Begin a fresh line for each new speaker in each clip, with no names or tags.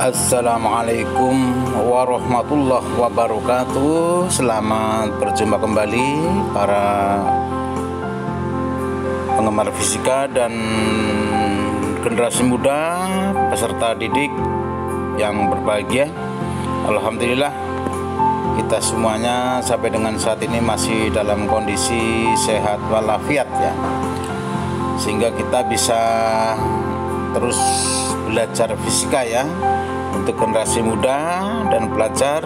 Assalamualaikum warahmatullahi wabarakatuh. Selamat berjumpa kembali para penggemar fisika dan generasi muda peserta didik yang berbahagia. Alhamdulillah kita semuanya sampai dengan saat ini masih dalam kondisi sehat walafiat ya, sehingga kita bisa terus belajar fisika ya untuk generasi muda dan pelajar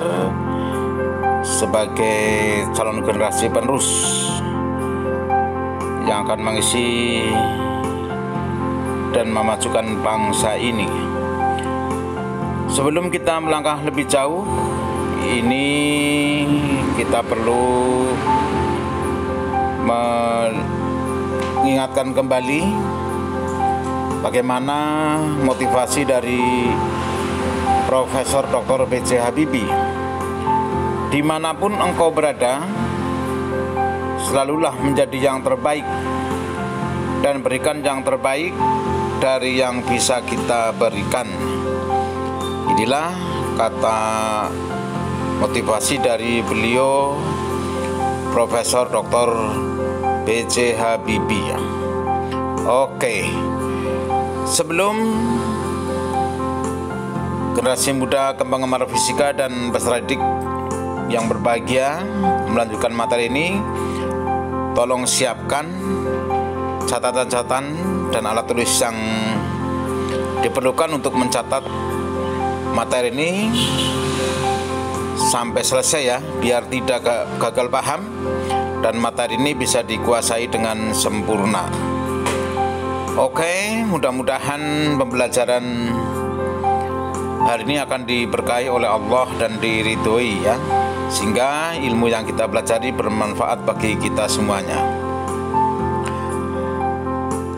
sebagai calon generasi penerus yang akan mengisi dan memajukan bangsa ini. Sebelum kita melangkah lebih jauh, ini kita perlu mengingatkan kembali bagaimana motivasi dari Profesor Dr. B.J. Habibie. Dimanapun engkau berada, selalulah menjadi yang terbaik dan berikan yang terbaik dari yang bisa kita berikan. Inilah kata motivasi dari beliau Profesor Dr. B.J. Habibie. Oke, sebelum generasi muda penggemar fisika dan peserta didik yang berbahagia melanjutkan materi ini, tolong siapkan catatan-catatan dan alat tulis yang diperlukan untuk mencatat materi ini sampai selesai ya, biar tidak gagal paham dan materi ini bisa dikuasai dengan sempurna. Oke, mudah-mudahan pembelajaran hari ini akan diberkahi oleh Allah dan diridhoi ya, sehingga ilmu yang kita pelajari bermanfaat bagi kita semuanya.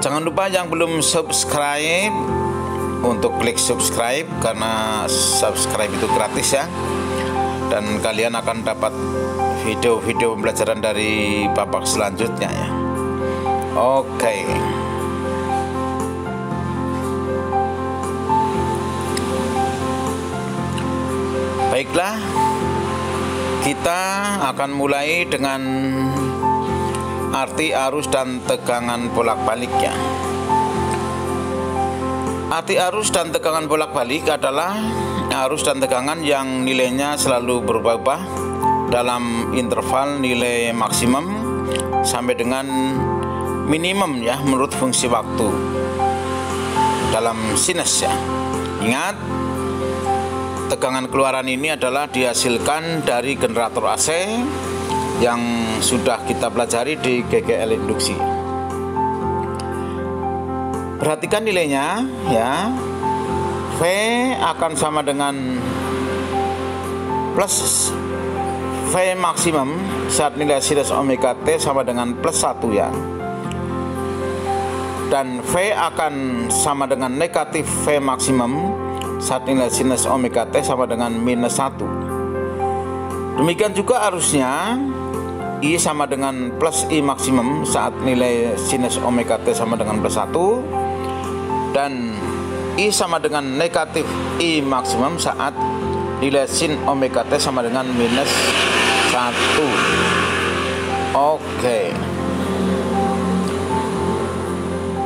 Jangan lupa yang belum subscribe untuk klik subscribe, karena subscribe itu gratis ya, dan kalian akan dapat video-video pembelajaran dari babak selanjutnya ya. Oke. Baiklah, kita akan mulai dengan arti arus dan tegangan bolak-baliknya. Arti arus dan tegangan bolak-balik adalah arus dan tegangan yang nilainya selalu berubah-ubah dalam interval nilai maksimum sampai dengan minimum ya, menurut fungsi waktu dalam sinus ya. Ingat, tegangan keluaran ini adalah dihasilkan dari generator AC yang sudah kita pelajari di GGL induksi. Perhatikan nilainya ya. V akan sama dengan plus V maksimum saat nilai sinus omega T sama dengan plus 1 ya. Dan V akan sama dengan negatif V maksimum saat nilai sinus omega T sama dengan minus 1. Demikian juga arusnya I sama dengan plus I maksimum saat nilai sinus omega T sama dengan plus 1, dan I sama dengan negatif I maksimum saat nilai sin omega T sama dengan minus 1. Oke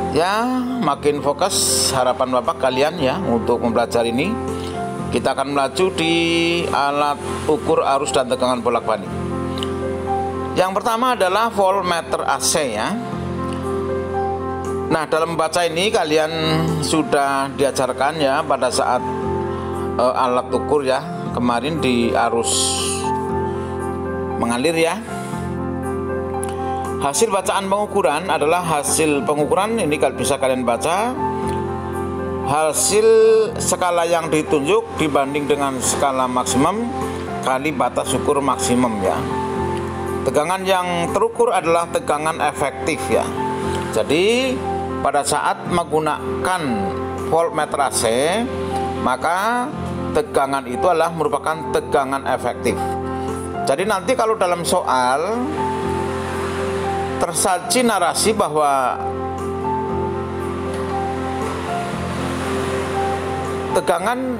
ya, makin fokus harapan Bapak kalian ya untuk mempelajari ini. Kita akan melaju di alat ukur arus dan tegangan bolak-balik. Yang pertama adalah voltmeter AC ya. Nah, dalam membaca ini kalian sudah diajarkan ya pada saat alat ukur ya, kemarin di arus mengalir ya. Hasil bacaan pengukuran adalah hasil pengukuran ini, kalau bisa kalian baca hasil skala yang ditunjuk dibanding dengan skala maksimum kali batas ukur maksimum ya. Tegangan yang terukur adalah tegangan efektif ya. Jadi pada saat menggunakan voltmeter AC, maka tegangan itu adalah merupakan tegangan efektif. Jadi nanti kalau dalam soal tersaji narasi bahwa tegangan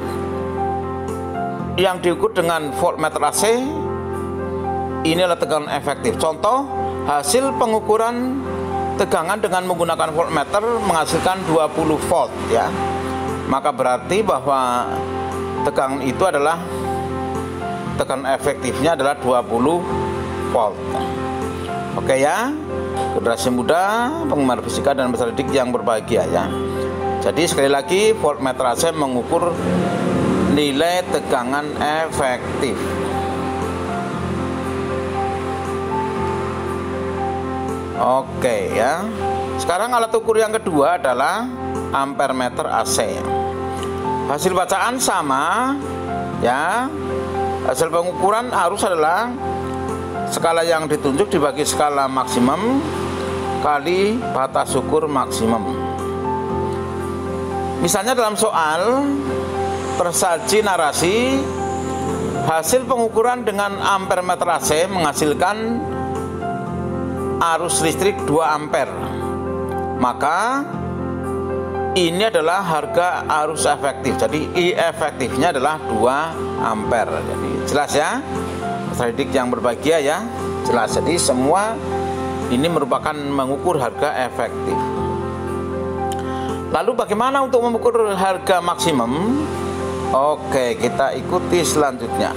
yang diukur dengan voltmeter AC ini adalah tegangan efektif. Contoh, hasil pengukuran tegangan dengan menggunakan voltmeter menghasilkan 20 volt ya. Maka berarti bahwa tegangan itu adalah tegangan efektifnya adalah 20 volt. Oke ya, generasi muda, penggemar fisika dan peserta didik yang berbahagia ya. Jadi sekali lagi, voltmeter AC mengukur nilai tegangan efektif. Oke ya. Sekarang alat ukur yang kedua adalah ampermeter AC. Hasil bacaan sama ya. Hasil pengukuran arus adalah skala yang ditunjuk dibagi skala maksimum kali batas ukur maksimum. Misalnya dalam soal tersaji narasi hasil pengukuran dengan ampermeter AC menghasilkan arus listrik 2 ampere. Maka ini adalah harga arus efektif. Jadi I efektifnya adalah 2 ampere. Jadi jelas ya, peserta didik yang berbahagia ya, jelas. Jadi semua ini merupakan mengukur harga efektif. Lalu bagaimana untuk mengukur harga maksimum? Oke, kita ikuti selanjutnya.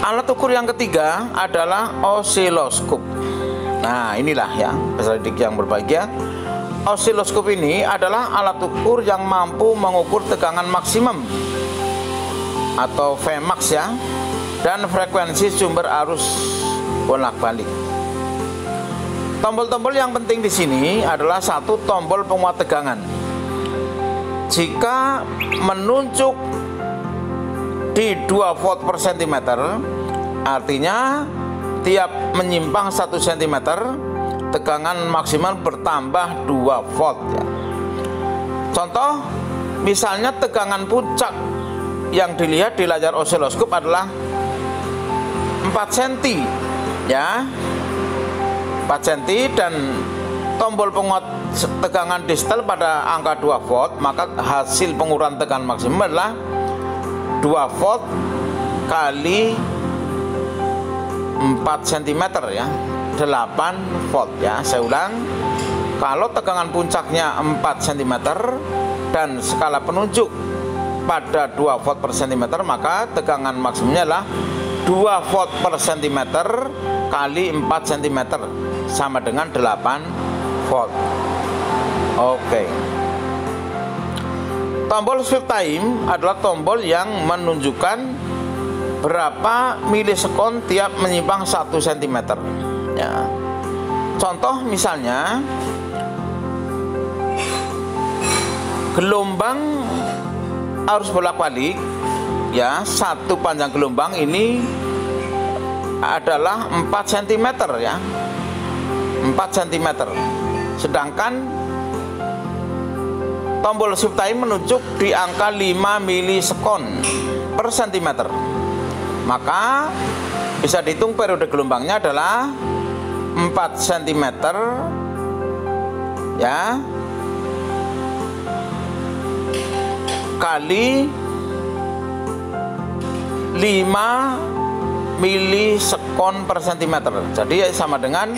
Alat ukur yang ketiga adalah osiloskop. Nah, inilah ya, peserta didik yang berbahagia. Osiloskop ini adalah alat ukur yang mampu mengukur tegangan maksimum atau Vmax ya, dan frekuensi sumber arus bolak-balik. Tombol-tombol yang penting di sini adalah satu, tombol penguat tegangan. Jika menunjuk di 2 volt per cm, artinya tiap menyimpang 1 cm tegangan maksimal bertambah 2 volt ya. Contoh, misalnya tegangan puncak yang dilihat di layar osiloskop adalah 4 cm ya, 4 cm, dan tombol penguat tegangan distal pada angka 2 volt, maka hasil pengukuran tegangan maksimum adalah 2 volt kali 4 cm ya, 8 volt ya. Saya ulang, kalau tegangan puncaknya 4 cm dan skala penunjuk pada 2 volt per cm, maka tegangan maksimumnya adalah 2 volt per cm kali 4 cm sama dengan 8 volt. Oke. Tombol sweep time adalah tombol yang menunjukkan berapa milisekon tiap menyimpang 1 cm ya. Contoh misalnya gelombang arus bolak-balik ya, satu panjang gelombang ini adalah 4 cm ya, 4 cm. Sedangkan tombol sweep time menunjuk di angka 5 milisekon per cm. Maka bisa dihitung periode gelombangnya adalah 4 cm ya kali 5 milisekon per cm. Jadi sama dengan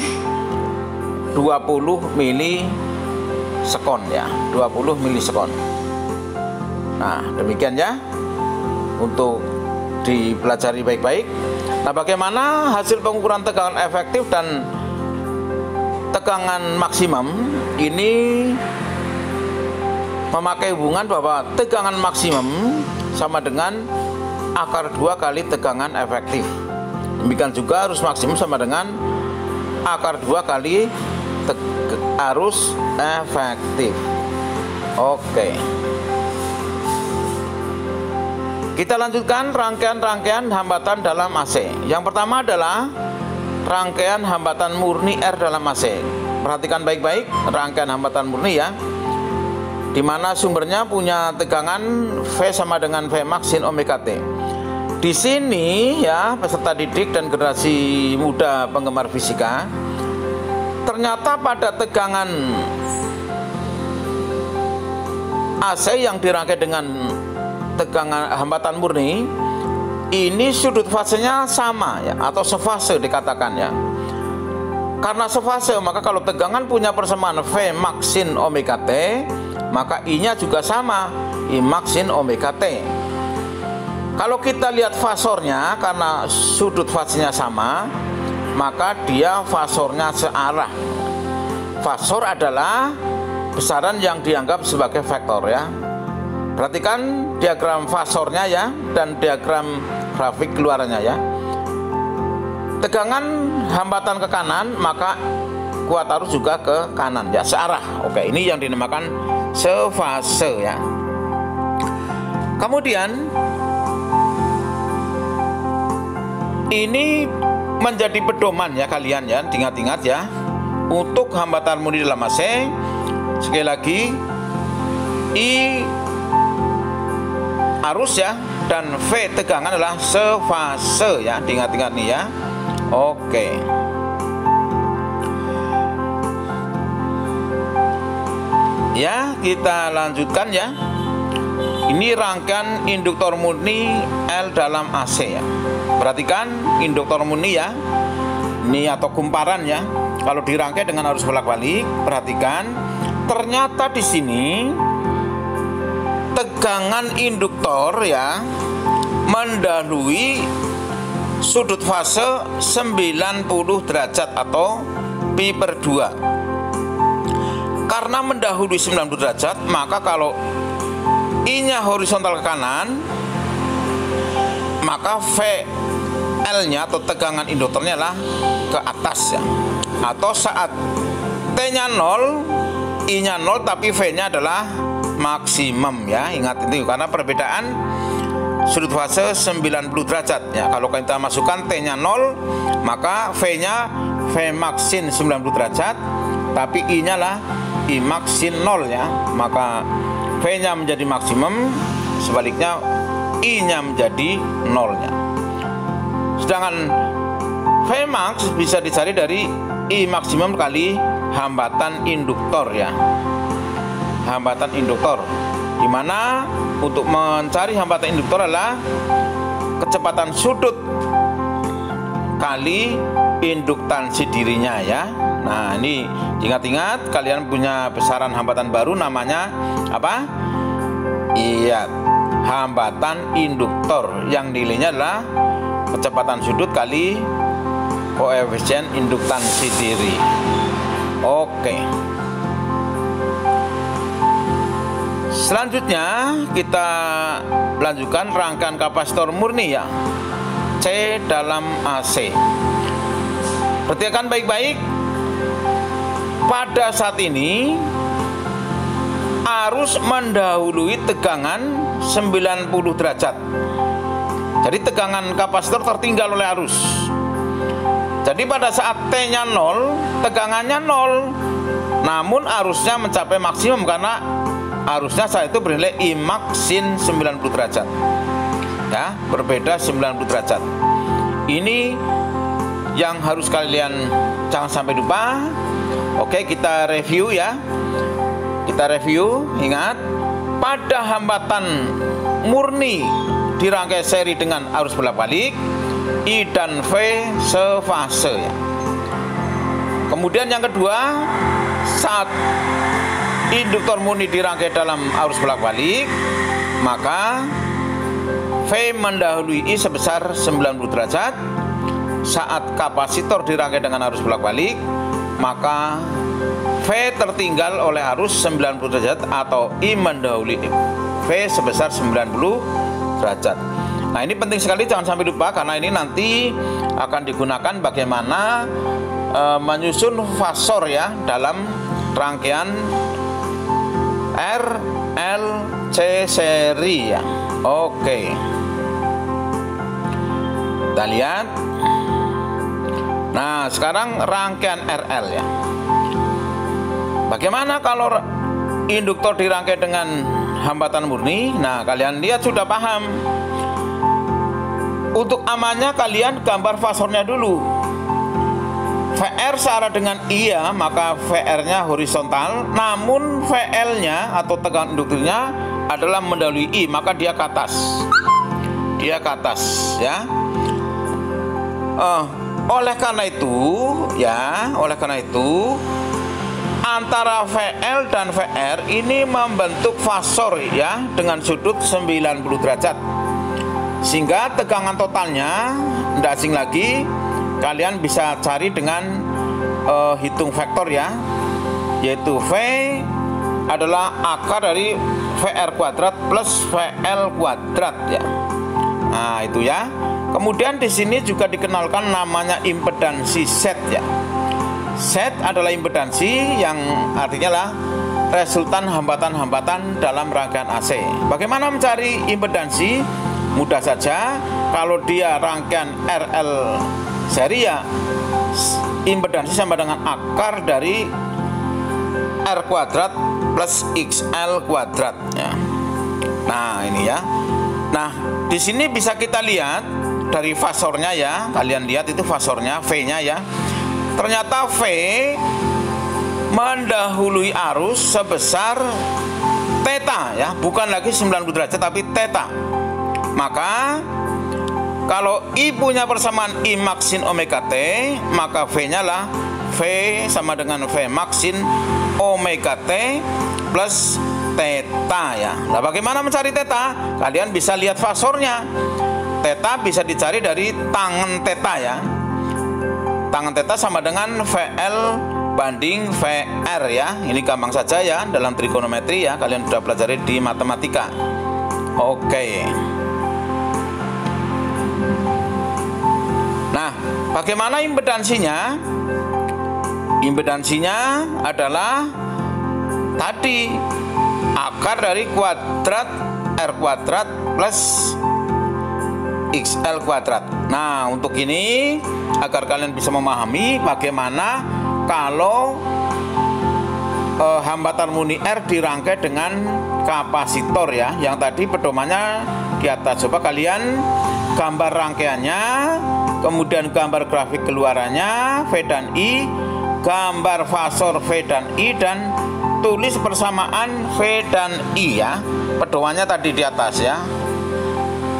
20 milisekon ya, 20 milisekon. Nah, demikian ya untuk dipelajari baik-baik. Nah, bagaimana hasil pengukuran tegangan efektif dan tegangan maksimum ini memakai hubungan bahwa tegangan maksimum sama dengan akar 2 kali tegangan efektif. Demikian juga arus maksimum sama dengan akar 2 kali arus efektif. Oke. Kita lanjutkan rangkaian-rangkaian hambatan dalam AC. Yang pertama adalah rangkaian hambatan murni R dalam AC. Perhatikan baik-baik rangkaian hambatan murni ya, di mana sumbernya punya tegangan V sama dengan Vmax sin omega T. Di sini ya, peserta didik dan generasi muda penggemar fisika, ternyata pada tegangan AC yang dirangkai dengan tegangan hambatan murni, ini sudut fasenya sama ya, atau sefase dikatakan ya. Karena sefase, maka kalau tegangan punya persamaan V max sin omega T, maka I-nya juga sama, I max sin omega T. Kalau kita lihat fasornya, karena sudut fasenya sama, maka dia fasornya searah. Fasor adalah besaran yang dianggap sebagai vektor ya. Perhatikan diagram fasornya ya, dan diagram grafik keluarannya ya. Tegangan hambatan ke kanan, maka kuat arus juga ke kanan ya, searah. Oke, ini yang dinamakan sefase ya. Kemudian ini menjadi pedoman ya kalian ya, ingat-ingat ya, untuk hambatan murni dalam AC. Sekali lagi, I arus ya, dan V tegangan adalah sefase ya, ingat-ingat nih ya. Oke. Ya, kita lanjutkan ya. Ini rangkaian induktor murni L dalam AC ya. Perhatikan induktor murni ya. Ini atau kumparan ya. Kalau dirangkai dengan arus bolak-balik, perhatikan ternyata di sini tegangan induktor ya mendahului sudut fase 90 derajat atau pi per 2. Karena mendahului 90 derajat, maka kalau I-nya horizontal ke kanan, maka VL-nya atau tegangan induktornya adalah ke atas ya. Atau saat T-nya 0, I-nya 0 tapi V-nya adalah maksimum ya. Ingat itu, karena perbedaan sudut fase 90 derajat ya. Kalau kita masukkan T-nya 0, maka V-nya V max sin 90 derajat, tapi I-nya lah I max sin 0 ya. Maka V-nya menjadi maksimum, sebaliknya I-nya menjadi 0-nya. Sedangkan V max bisa dicari dari I maksimum kali hambatan induktor ya. Hambatan induktor, dimana untuk mencari hambatan induktor adalah kecepatan sudut kali induktansi dirinya ya. Nah, ini ingat-ingat, kalian punya besaran hambatan baru namanya apa? Iya, hambatan induktor, yang nilainya adalah kecepatan sudut kali koefisien induktansi diri. Oke. Selanjutnya kita lanjutkan rangkaian kapasitor murni ya, C dalam AC. Perhatikan baik-baik. Pada saat ini arus mendahului tegangan 90 derajat. Jadi tegangan kapasitor tertinggal oleh arus. Jadi pada saat T-nya 0, tegangannya 0, namun arusnya mencapai maksimum karena arusnya saat itu bernilai I max sin 90 derajat ya, berbeda 90 derajat. Ini yang harus kalian jangan sampai lupa. Oke, kita review ya. Kita review, ingat, pada hambatan murni dirangkai seri dengan arus bolak-balik, I dan V sefase ya. Kemudian yang kedua, saat induktor murni dirangkai dalam arus bolak-balik, maka V mendahului I sebesar 90 derajat. Saat kapasitor dirangkai dengan arus bolak-balik, maka V tertinggal oleh arus 90 derajat atau I mendahului V sebesar 90 derajat. Nah, ini penting sekali, jangan sampai lupa, karena ini nanti akan digunakan bagaimana menyusun fasor ya dalam rangkaian R, L, C seri ya. Oke, kita lihat. Nah, sekarang rangkaian RL ya. Bagaimana kalau induktor dirangkai dengan hambatan murni? Nah, kalian lihat sudah paham. Untuk amannya kalian gambar fasornya dulu. VR searah dengan I ya, maka VR-nya horizontal, namun VL-nya atau tegangan induktifnya adalah mendahului I, maka dia ke atas. Dia ke atas ya. Oleh karena itu antara VL dan VR ini membentuk fasor ya dengan sudut 90 derajat. Sehingga tegangan totalnya tidak asing lagi, kalian bisa cari dengan hitung vektor ya, yaitu V adalah akar dari VR kuadrat plus VL kuadrat ya. Nah, itu ya. Kemudian di sini juga dikenalkan namanya impedansi set ya. Set adalah impedansi yang artinya lah resultan hambatan-hambatan dalam rangkaian AC. Bagaimana mencari impedansi? Mudah saja, kalau dia rangkaian RL seri ya, impedansi sama dengan akar dari R kuadrat plus XL kuadrat ya. Nah, ini ya. Nah, di sini bisa kita lihat dari fasornya ya. Kalian lihat itu fasornya, V-nya ya. Ternyata V mendahului arus sebesar theta ya, bukan lagi 90 derajat tapi theta. Maka kalau I punya persamaan I maksin omega T, maka V-nya lah V sama dengan V maksin omega T plus theta ya. Nah, bagaimana mencari theta? Kalian bisa lihat fasornya. Theta bisa dicari dari tangen theta ya. Tangen theta sama dengan VL banding VR ya. Ini gampang saja ya dalam trigonometri ya. Kalian sudah pelajari di matematika. Oke. Nah, bagaimana impedansinya? Impedansinya adalah tadi akar dari kuadrat R kuadrat plus XL kuadrat. Nah, untuk ini agar kalian bisa memahami bagaimana kalau hambatan murni R dirangkai dengan kapasitor ya. Yang tadi pedomannya di atas. Coba kalian gambar rangkaiannya, kemudian gambar grafik keluarannya V dan I, gambar fasor V dan I, dan tulis persamaan V dan I ya. Pedomannya tadi di atas ya.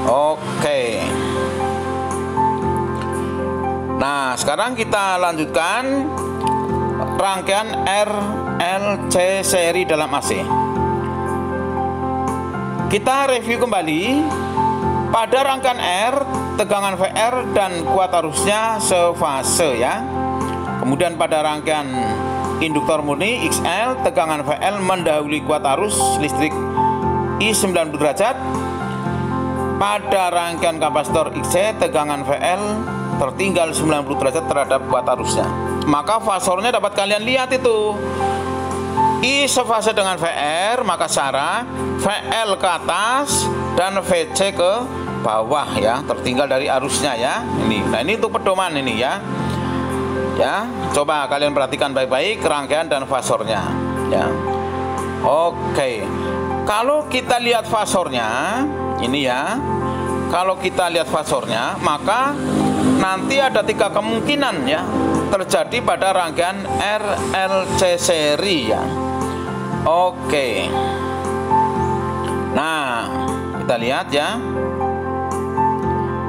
Oke. Nah, sekarang kita lanjutkan rangkaian RLC seri dalam AC. Kita review kembali. Pada rangkaian R, tegangan VR dan kuat arusnya sefase ya. Kemudian pada rangkaian induktor murni XL, tegangan VL mendahului kuat arus listrik I 90 derajat. Pada rangkaian kapasitor XC, tegangan VL tertinggal 90 derajat terhadap kuat arusnya. Maka fasornya dapat kalian lihat itu. I sefase dengan VR, maka searah VL ke atas dan VC ke bawah ya, tertinggal dari arusnya ya. Ini. Nah, ini untuk pedoman ini ya. Ya, coba kalian perhatikan baik-baik rangkaian dan fasornya ya. Oke. Kalau kita lihat fasornya ini ya. Kalau kita lihat fasornya, maka nanti ada 3 kemungkinan ya terjadi pada rangkaian RLC seri ya. Oke. Nah, kita lihat ya.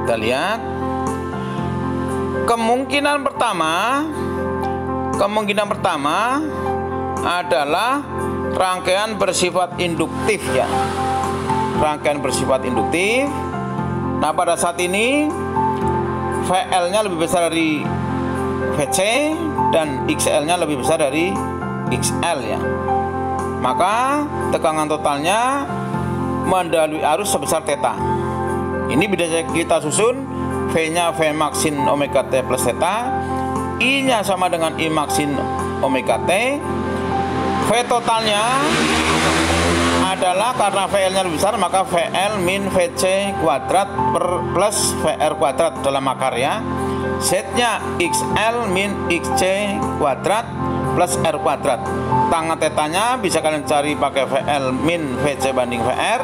Kita lihat. Kemungkinan pertama adalah rangkaian bersifat induktif ya. Rangkaian bersifat induktif. Nah, pada saat ini VL-nya lebih besar dari VC dan XL-nya lebih besar dari XL ya. Maka tegangan totalnya mendahului arus sebesar theta. Ini bisa kita susun. V-nya V maksin omega T plus theta, I-nya sama dengan I maksin omega T. V totalnya adalah karena VL-nya lebih besar, maka VL min VC kuadrat plus VR kuadrat dalam akar ya. Z-nya XL min XC kuadrat plus R kuadrat. Tangan tetanya bisa kalian cari pakai VL min VC banding VR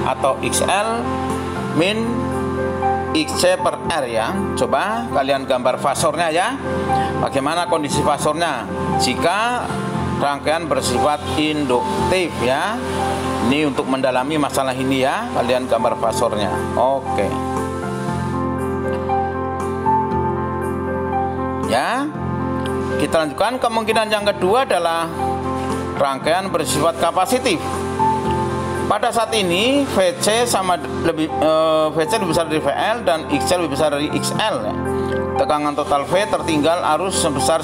atau XL min XC per R ya. Coba kalian gambar fasornya ya. Bagaimana kondisi fasornya jika rangkaian bersifat induktif ya. Ini untuk mendalami masalah ini ya. Kalian gambar fasornya. Oke. Ya. Kita lanjutkan. Kemungkinan yang kedua adalah rangkaian bersifat kapasitif. Pada saat ini VC VC lebih besar dari VL dan XC lebih besar dari XL ya. Tegangan total V tertinggal arus sebesar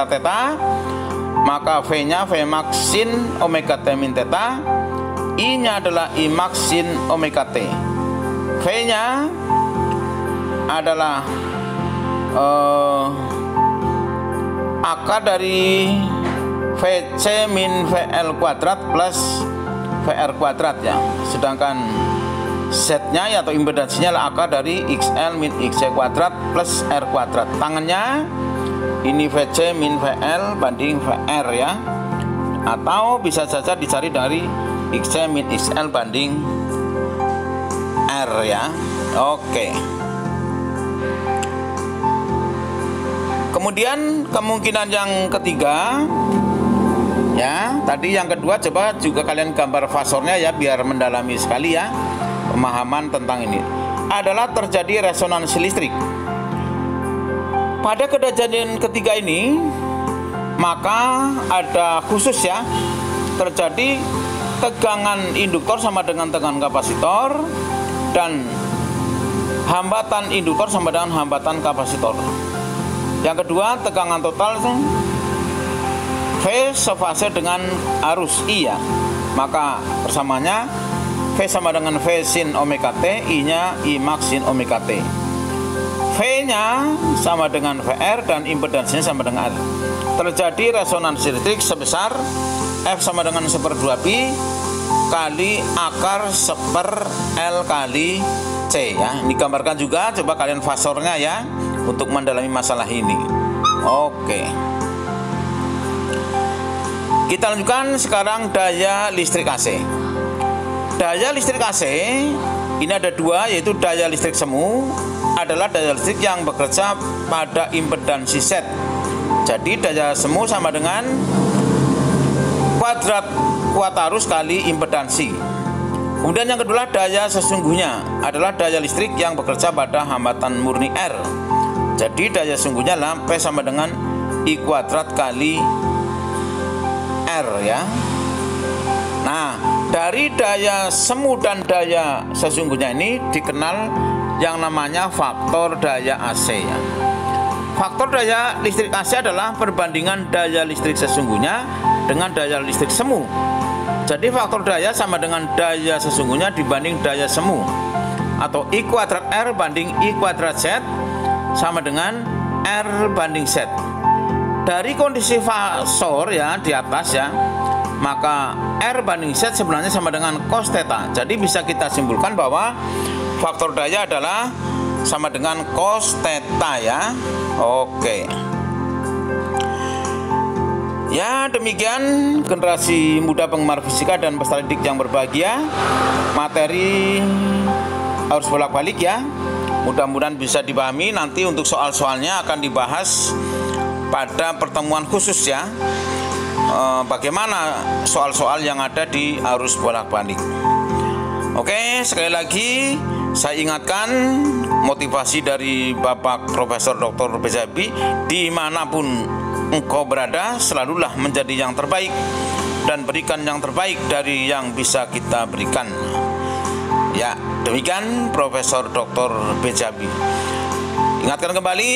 theta, maka V-nya V max sin omega T min theta, I-nya adalah I max sin omega T. V-nya adalah akar dari VC min VL kuadrat plus VR kuadrat ya. Sedangkan Z-nya atau impedansinya adalah akar dari XL min XC kuadrat plus R kuadrat. Tangannya ini VC min VL banding VR ya. Atau bisa saja dicari dari XC min XL banding R ya. Oke. Kemudian kemungkinan yang ketiga ya, tadi yang kedua coba juga kalian gambar fasornya ya biar mendalami sekali ya pemahaman tentang ini. Adalah terjadi resonansi listrik. Pada kejadian ketiga ini maka ada khusus ya, terjadi tegangan induktor sama dengan tegangan kapasitor dan hambatan induktor sama dengan hambatan kapasitor. Yang kedua, tegangan total V sefase dengan arus I ya. Maka persamaannya V sama dengan V sin omega T, I-nya I max sin omega T. V-nya sama dengan VR dan impedansinya sama dengan R. Terjadi resonansi listrik sebesar F sama dengan 1/2pi kali akar 1/L kali C ya. Ini gambarkan juga, coba kalian fasornya ya untuk mendalami masalah ini. Oke. Kita lanjutkan sekarang daya listrik AC. Daya listrik AC ini ada dua, yaitu daya listrik semu adalah daya listrik yang bekerja pada impedansi Z. Jadi daya semu sama dengan kuadrat kuat arus kali impedansi. Kemudian yang kedua, daya sesungguhnya adalah daya listrik yang bekerja pada hambatan murni R. Jadi daya sesungguhnya adalah P sama dengan I kuadrat kali R ya. Nah, dari daya semu dan daya sesungguhnya ini dikenal yang namanya faktor daya AC ya. Faktor daya listrik AC adalah perbandingan daya listrik sesungguhnya dengan daya listrik semu. Jadi faktor daya sama dengan daya sesungguhnya dibanding daya semu, atau I kuadrat R banding I kuadrat Z sama dengan R banding Z. Dari kondisi fasor ya di atas ya, maka R banding Z sebenarnya sama dengan cos theta. Jadi bisa kita simpulkan bahwa faktor daya adalah sama dengan cos theta ya. Oke. Ya, demikian generasi muda penggemar fisika dan peserta didik yang berbahagia. Materi harus bolak-balik ya. Mudah-mudahan bisa dipahami. Nanti untuk soal-soalnya akan dibahas pada pertemuan khusus ya. Bagaimana soal-soal yang ada di arus bolak-balik. Oke, sekali lagi saya ingatkan motivasi dari Bapak Profesor Dr. B. Zabi, dimanapun engkau berada, selalulah menjadi yang terbaik dan berikan yang terbaik dari yang bisa kita berikan. Ya, demikian Profesor Dr. B. Zabi. Ingatkan kembali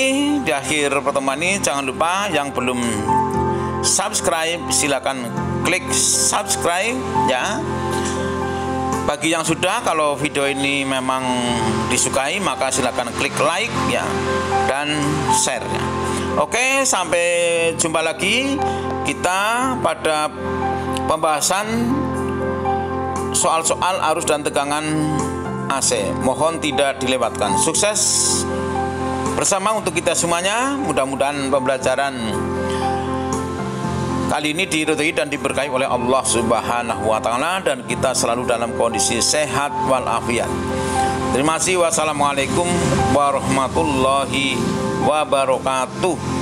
di akhir pertemuan ini, jangan lupa yang belum subscribe silakan klik subscribe ya. Bagi yang sudah, kalau video ini memang disukai maka silakan klik like ya dan share ya. Oke, sampai jumpa lagi kita pada pembahasan soal-soal arus dan tegangan AC. Mohon tidak dilewatkan. Sukses bersama untuk kita semuanya. Mudah-mudahan pembelajaran kali ini diridhoi dan diberkahi oleh Allah Subhanahu wa taala dan kita selalu dalam kondisi sehat walafiat. Terima kasih. Wassalamualaikum warahmatullahi wabarakatuh.